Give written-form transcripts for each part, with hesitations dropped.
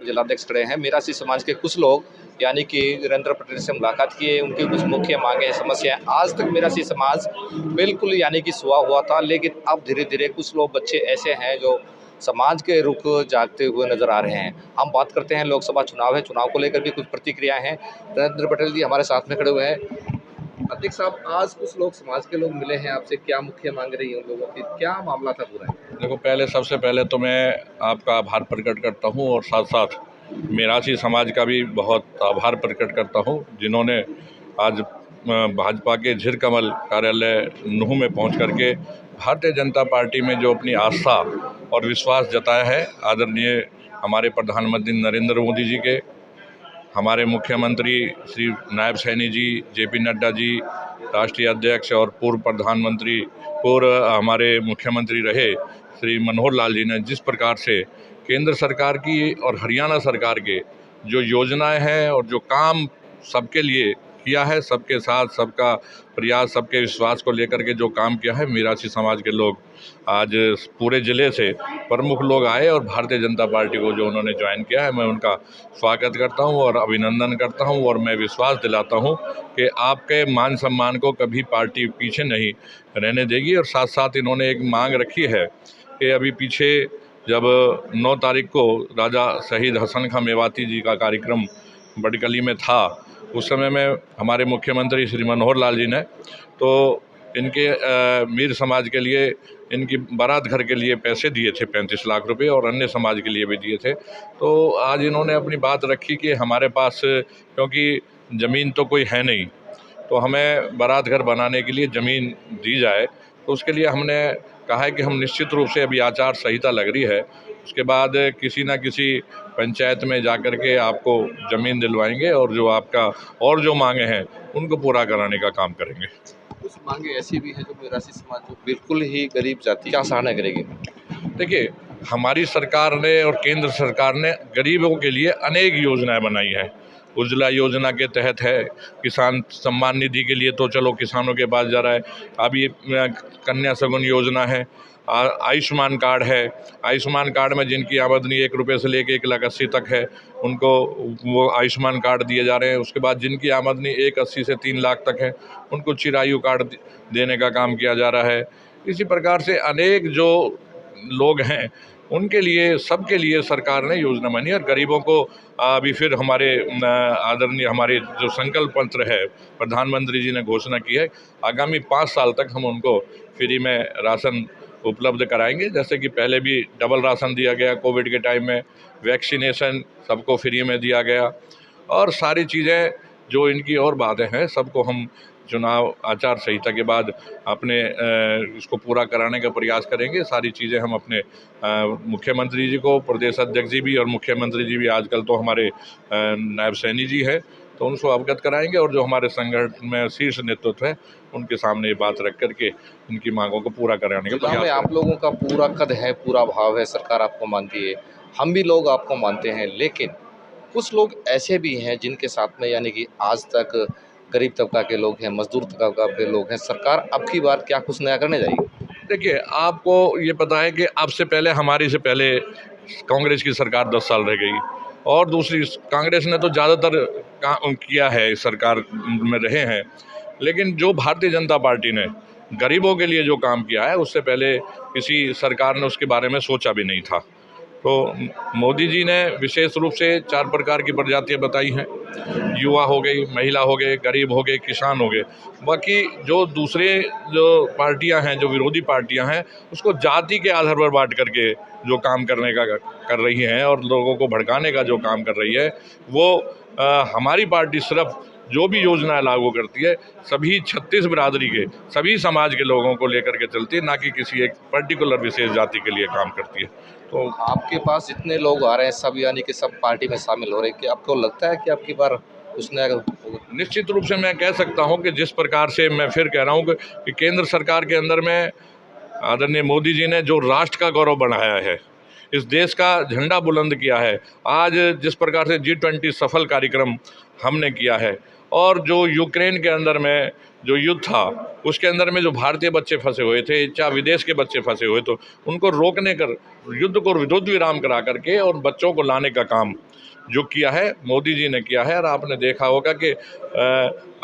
जिलाध्यक्ष खड़े हैं। मीरासी समाज के कुछ लोग यानी कि नरेंद्र पटेल से मुलाकात किए, उनकी कुछ मुख्य मांगे समस्याएं। आज तक मीरासी समाज बिल्कुल यानी कि सोया हुआ था, लेकिन अब धीरे धीरे कुछ लोग बच्चे ऐसे हैं जो समाज के रुख जागते हुए नजर आ रहे हैं। हम बात करते हैं, लोकसभा चुनाव है, चुनाव को लेकर भी कुछ प्रतिक्रियाएं हैं। नरेंद्र पटेल जी हमारे साथ में खड़े हुए हैं। अध्यक्ष साहब, आज कुछ लोग समाज के लोग मिले हैं आपसे, क्या मुख्य मांग रही है उन लोगों की, क्या मामला था पूरा? देखो, सबसे पहले तो मैं आपका आभार प्रकट करता हूं और साथ साथ मीरासी समाज का भी बहुत आभार प्रकट करता हूं, जिन्होंने आज भाजपा के झिरकमल कार्यालय नूह में पहुंच करके भारतीय जनता पार्टी में जो अपनी आस्था और विश्वास जताया है। आदरणीय हमारे प्रधानमंत्री नरेंद्र मोदी जी के, हमारे मुख्यमंत्री श्री नायब सैनी जी, जेपी नड्डा जी, राष्ट्रीय अध्यक्ष और पूर्व हमारे मुख्यमंत्री रहे श्री मनोहर लाल जी ने जिस प्रकार से केंद्र सरकार की और हरियाणा सरकार के जो योजनाएं हैं और जो काम सबके लिए किया है, सबके साथ सबका प्रयास, सबके विश्वास को लेकर के जो काम किया है, मीरासी समाज के लोग आज पूरे ज़िले से प्रमुख लोग आए और भारतीय जनता पार्टी को जो उन्होंने ज्वाइन किया है, मैं उनका स्वागत करता हूं और अभिनंदन करता हूं और मैं विश्वास दिलाता हूं कि आपके मान सम्मान को कभी पार्टी पीछे नहीं रहने देगी। और साथ साथ इन्होंने एक मांग रखी है कि अभी पीछे जब 9 तारीख को राजा शहीद हसन खां मेवाती जी का कार्यक्रम बड़कली में था, उस समय में हमारे मुख्यमंत्री श्री मनोहर लाल जी ने तो इनके मीर समाज के लिए, इनकी बारात घर के लिए पैसे दिए थे 35 लाख रुपए और अन्य समाज के लिए भी दिए थे। तो आज इन्होंने अपनी बात रखी कि हमारे पास क्योंकि ज़मीन तो कोई है नहीं, तो हमें बारात घर बनाने के लिए ज़मीन दी जाए। तो उसके लिए हमने कहा है कि हम निश्चित रूप से, अभी आचार संहिता लग रही है, उसके बाद किसी न किसी पंचायत में जाकर के आपको ज़मीन दिलवाएंगे और जो आपका और जो मांगे हैं उनको पूरा कराने का काम करेंगे। कुछ मांगे ऐसी भी हैं जो मीरासी समाज जो बिल्कुल ही गरीब जाति क्या सराहना करेगी? देखिए, हमारी सरकार ने और केंद्र सरकार ने गरीबों के लिए अनेक योजनाएं बनाई हैं। उज्ज्वला योजना के तहत है, किसान सम्मान निधि के लिए तो चलो किसानों के पास जा रहा है। अब ये कन्या सगुन योजना है, आयुष्मान कार्ड है। आयुष्मान कार्ड में जिनकी आमदनी 1 रुपये से लेकर 1,80,000 तक है, उनको वो आयुष्मान कार्ड दिए जा रहे हैं। उसके बाद जिनकी आमदनी 1,80,000 से 3 लाख तक है, उनको चिरायु कार्ड देने का काम किया जा रहा है। इसी प्रकार से अनेक जो लोग हैं उनके लिए, सबके लिए सरकार ने योजना बनाई और गरीबों को अभी फिर हमारे आदरणीय हमारे जो संकल्प पत्र है, प्रधानमंत्री जी ने घोषणा की है, आगामी 5 साल तक हम उनको फ्री में राशन उपलब्ध कराएंगे। जैसे कि पहले भी डबल राशन दिया गया, कोविड के टाइम में वैक्सीनेशन सबको फ्री में दिया गया और सारी चीज़ें जो इनकी और बातें हैं सबको हम चुनाव आचार संहिता के बाद अपने इसको पूरा कराने का प्रयास करेंगे। सारी चीज़ें हम अपने मुख्यमंत्री जी को, प्रदेश अध्यक्ष जी भी और मुख्यमंत्री जी भी, आजकल तो हमारे नायब सैनी जी है, तो उनको अवगत कराएंगे और जो हमारे संगठन में शीर्ष नेतृत्व है उनके सामने ये बात रख करके इनकी मांगों को पूरा कराने का प्रयास में आप लोगों का पूरा कद है, पूरा भाव है, सरकार आपको मानती है, हम भी लोग आपको मानते हैं, लेकिन कुछ लोग ऐसे भी हैं जिनके साथ में यानी कि आज तक गरीब तबका के लोग हैं, मजदूर तबका के लोग हैं। सरकार अब की बार क्या कुछ नया करने जाएगी? देखिए, आपको ये पता है कि अब से पहले, हमारी से पहले कांग्रेस की सरकार 10 साल रह गई और दूसरी कांग्रेस ने तो ज़्यादातर किया है, सरकार में रहे हैं, लेकिन जो भारतीय जनता पार्टी ने गरीबों के लिए जो काम किया है उससे पहले किसी सरकार ने उसके बारे में सोचा भी नहीं था। तो मोदी जी ने विशेष रूप से 4 प्रकार की प्रजातियां बताई हैं, युवा हो गई, महिला हो गए, गरीब हो गए, किसान हो गए। बाकी जो दूसरे जो पार्टियां हैं, जो विरोधी पार्टियां हैं, उसको जाति के आधार पर बांट करके जो काम करने का कर रही हैं और लोगों को भड़काने का जो काम कर रही है, वो हमारी पार्टी सिर्फ जो भी योजनाएं लागू करती है सभी 36 बिरादरी के, सभी समाज के लोगों को लेकर के चलती है, ना कि किसी एक पर्टिकुलर विशेष जाति के लिए काम करती है। तो आपके पास जितने लोग आ रहे हैं सब यानी कि सब पार्टी में शामिल हो रहे हैं, कि आपको लगता है कि आपकी बार कुछ नया होगा? निश्चित रूप से मैं कह सकता हूं कि जिस प्रकार से, मैं फिर कह रहा हूं कि केंद्र सरकार के अंदर में आदरणीय मोदी जी ने जो राष्ट्र का गौरव बढ़ाया है, इस देश का झंडा बुलंद किया है, आज जिस प्रकार से G20 सफल कार्यक्रम हमने किया है, और जो यूक्रेन के अंदर में जो युद्ध था उसके अंदर में जो भारतीय बच्चे फंसे हुए थे, चाहे विदेश के बच्चे फंसे हुए, तो उनको रोकने कर, युद्ध को युद्ध विराम करा करके और बच्चों को लाने का काम जो किया है मोदी जी ने किया है। और आपने देखा होगा कि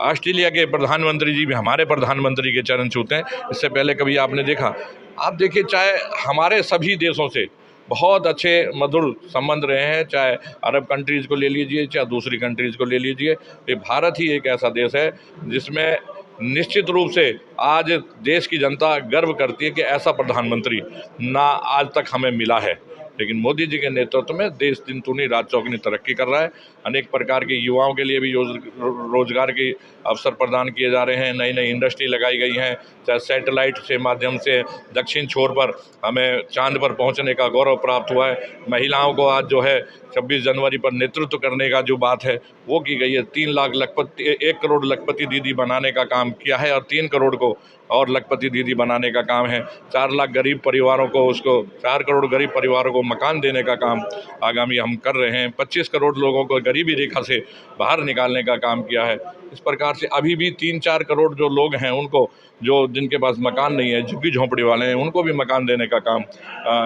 ऑस्ट्रेलिया के प्रधानमंत्री जी भी हमारे प्रधानमंत्री के चरण छूते हैं, इससे पहले कभी आपने देखा? आप देखिए, चाहे हमारे सभी देशों से बहुत अच्छे मधुर संबंध रहे हैं, चाहे अरब कंट्रीज़ को ले लीजिए, चाहे दूसरी कंट्रीज़ को ले लीजिए, ये भारत ही एक ऐसा देश है जिसमें निश्चित रूप से आज देश की जनता गर्व करती है कि ऐसा प्रधानमंत्री ना आज तक हमें मिला है। लेकिन मोदी जी के नेतृत्व में देश दिन दूनी रात चौगुनी तरक्की कर रहा है। अनेक प्रकार के युवाओं के लिए भी रोजगार के अवसर प्रदान किए जा रहे हैं, नई नई इंडस्ट्री लगाई गई हैं, चाहे सैटेलाइट के माध्यम से दक्षिण छोर पर हमें चांद पर पहुंचने का गौरव प्राप्त हुआ है। महिलाओं को आज जो है 26 जनवरी पर नेतृत्व करने का जो बात है वो की गई है। 3 लाख लखपति, 1 करोड़ लखपति दीदी बनाने का काम किया है और 3 करोड़ को और लखपति दीदी बनाने का काम है। 4 लाख गरीब परिवारों को, उसको 4 करोड़ गरीब परिवारों को मकान देने का काम आगामी हम कर रहे हैं। 25 करोड़ लोगों को गरीबी रेखा से बाहर निकालने का काम किया है। इस प्रकार से अभी भी 3-4 करोड़ जो लोग हैं उनको, जो जिनके पास मकान नहीं है, झुग्गी झोंपड़ी वाले हैं, उनको भी मकान देने का काम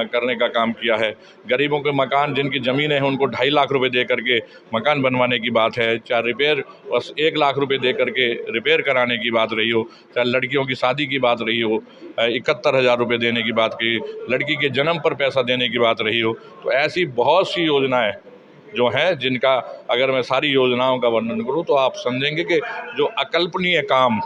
करने का काम किया है। गरीबों के मकान, जिनकी ज़मीनें हैं, उनको 2.5 लाख रुपए दे करके मकान बनवाने की बात है। चाहे रिपेयर बस 1 लाख रुपए दे करके रिपेयर कराने की बात रही हो, चाहे लड़कियों की शादी की बात रही हो, 71,000 रुपये देने की बात की, लड़की के जन्म पर पैसा देने की बात रही हो। तो ऐसी बहुत सी योजनाएं जो हैं, जिनका अगर मैं सारी योजनाओं का वर्णन करूं तो आप समझेंगे कि जो अकल्पनीय काम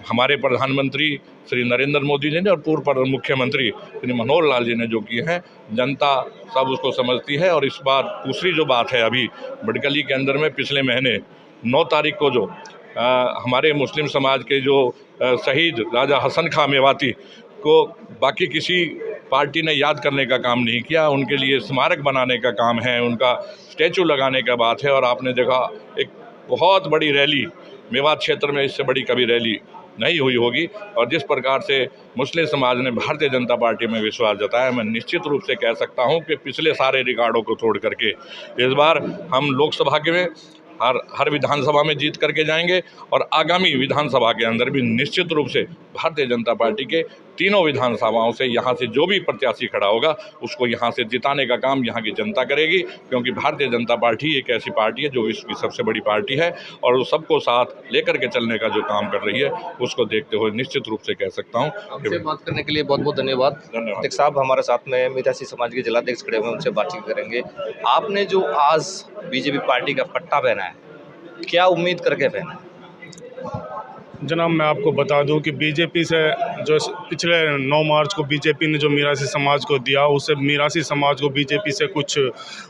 हमारे प्रधानमंत्री श्री नरेंद्र मोदी जी ने और पूर्व मुख्यमंत्री श्री मनोहर लाल जी ने जो किए हैं, जनता सब उसको समझती है। और इस बार दूसरी जो बात है, अभी बड़कली के अंदर में पिछले महीने 9 तारीख को जो हमारे मुस्लिम समाज के जो शहीद राजा हसन खां मेवाती को बाकी किसी पार्टी ने याद करने का काम नहीं किया, उनके लिए स्मारक बनाने का काम है, उनका स्टैचू लगाने का बात है। और आपने देखा एक बहुत बड़ी रैली मेवात क्षेत्र में, इससे बड़ी कभी रैली नहीं हुई होगी। और जिस प्रकार से मुस्लिम समाज ने भारतीय जनता पार्टी में विश्वास जताया, मैं निश्चित रूप से कह सकता हूं कि पिछले सारे रिकॉर्डों को तोड़ करके इस बार हम लोकसभा के में हर विधानसभा में जीत करके जाएंगे और आगामी विधानसभा के अंदर भी निश्चित रूप से भारतीय जनता पार्टी के तीनों विधानसभाओं से यहाँ से जो भी प्रत्याशी खड़ा होगा उसको यहाँ से जिताने का काम यहाँ की जनता करेगी। क्योंकि भारतीय जनता पार्टी एक ऐसी पार्टी है जो विश्व की सबसे बड़ी पार्टी है और वो सबको साथ लेकर के चलने का जो काम कर रही है, उसको देखते हुए निश्चित रूप से कह सकता हूँ। आपसे बात करने के लिए बहुत बहुत धन्यवाद। धन्यवाद। साहब हमारे साथ में मीरासी समाज के जिलाध्यक्ष खड़े हुए, उनसे बातचीत करेंगे। आपने जो आज बीजेपी पार्टी का पट्टा पहना है, क्या उम्मीद करके पहना है? जनाब, मैं आपको बता दूं कि बीजेपी से जो पिछले 9 मार्च को बीजेपी ने जो मीरासी समाज को दिया, उससे मीरासी समाज को बीजेपी से कुछ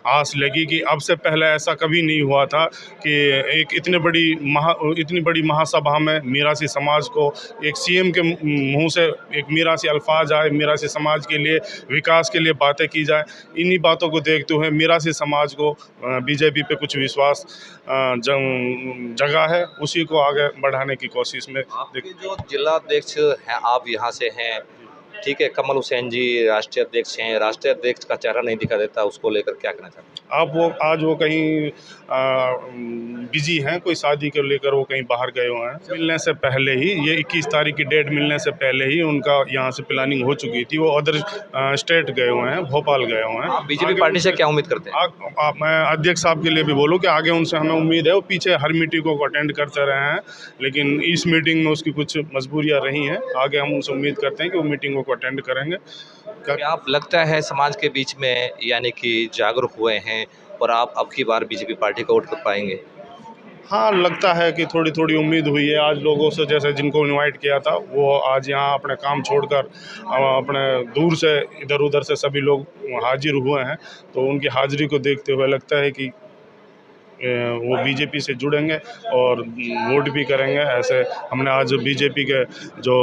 आस लगी कि अब से पहले ऐसा कभी नहीं हुआ था कि एक इतनी बड़ी महासभा में मीरासी समाज को एक सीएम के मुंह से एक मीरासी अल्फाज आए, मीरासी समाज के लिए विकास के लिए बातें की जाए। इन्हीं बातों को देखते हुए मीरासी समाज को बीजेपी पे कुछ विश्वास जगह है, उसी को आगे बढ़ाने की कोशिश में। आपके जो जिला अध्यक्ष हैं, आप यहाँ से हैं, ठीक है, कमल हुसैन जी राष्ट्रीय अध्यक्ष हैं, राष्ट्रीय अध्यक्ष का चेहरा नहीं दिखा देता, उसको लेकर क्या कहना चाहते हैं? आज वो कहीं बिजी हैं, कोई शादी को लेकर वो कहीं बाहर गए हुए हैं। मिलने से पहले ही, ये 21 तारीख की डेट मिलने से पहले ही उनका यहाँ से प्लानिंग हो चुकी थी। वो अदर स्टेट गए हुए हैं, भोपाल गए हुए हैं। आप बीजेपी पार्टी से क्या उम्मीद करते हैं? मैं अध्यक्ष साहब के लिए भी बोलूँ कि आगे उनसे हमें उम्मीद है, वो पीछे हर मीटिंगों को अटेंड करते रहे हैं, लेकिन इस मीटिंग में उसकी कुछ मजबूरियाँ रही हैं। आगे हम उनसे उम्मीद करते हैं कि वो मीटिंगों को अटेंड करेंगे। क्या आप लगता है समाज के बीच में यानी कि जागरूक हुए हैं और आप अब की बार बीजेपी पार्टी को वोट कर पाएंगे? हाँ, लगता है कि थोड़ी थोड़ी उम्मीद हुई है। आज लोगों से, जैसे जिनको इनवाइट किया था, वो आज यहाँ अपने काम छोड़कर अपने दूर से इधर उधर से सभी लोग हाजिर हुए हैं। तो उनकी हाजिरी को देखते हुए लगता है कि वो बीजेपी से जुड़ेंगे और वोट भी करेंगे। ऐसे हमने आज बीजेपी के जो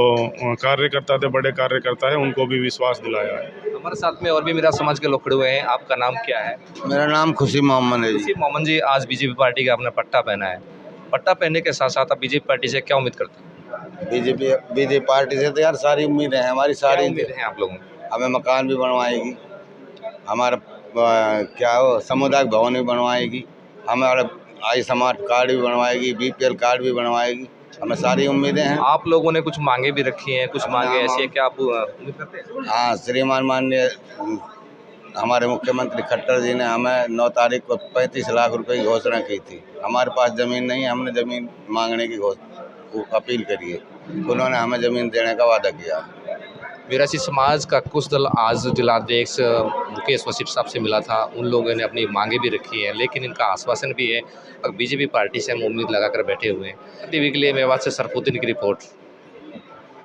कार्यकर्ता थे, बड़े कार्यकर्ता हैं, उनको भी विश्वास दिलाया है। हमारे साथ में और भी मेरा समाज के लोग खड़े हुए हैं। आपका नाम क्या है? मेरा नाम खुशी मोहम्मद है जी। खुशी मोहम्मद जी, आज बीजेपी पार्टी का आपने पट्टा पहना है, पट्टा पहनने के साथ साथ आप बीजेपी पार्टी से क्या उम्मीद करते हैं? बीजेपी पार्टी से तो यार सारी उम्मीदें हैं, हमारी सारी उम्मीदें हैं आप लोगों की? हमें मकान भी बनवाएगी, हमारा क्या हो, सामुदायिक भवन भी बनवाएगी, हमारे आयुष्मान कार्ड भी बनवाएगी, BPL कार्ड भी बनवाएगी। हमें सारी उम्मीदें हैं। आप लोगों ने कुछ मांगे भी रखी हैं, कुछ मांगे ऐसी है क्या आप उम्मीद करते हैं? हाँ, श्रीमान माननीय हमारे मुख्यमंत्री खट्टर जी ने हमें 9 तारीख को 35 लाख रुपए की घोषणा की थी। हमारे पास ज़मीन नहीं है, हमने ज़मीन मांगने की अपील करी है। उन्होंने हमें ज़मीन देने का वादा किया। मीरासी समाज का कुछ दल आज जिलाध्यक्ष मुकेश वसीफ साहब से मिला था। उन लोगों ने अपनी मांगे भी रखी हैं, लेकिन इनका आश्वासन भी है और बीजेपी पार्टी से हम उम्मीद लगाकर बैठे हुए हैं। टीवी के लिए मेवात से सरफुद्दीन की रिपोर्ट।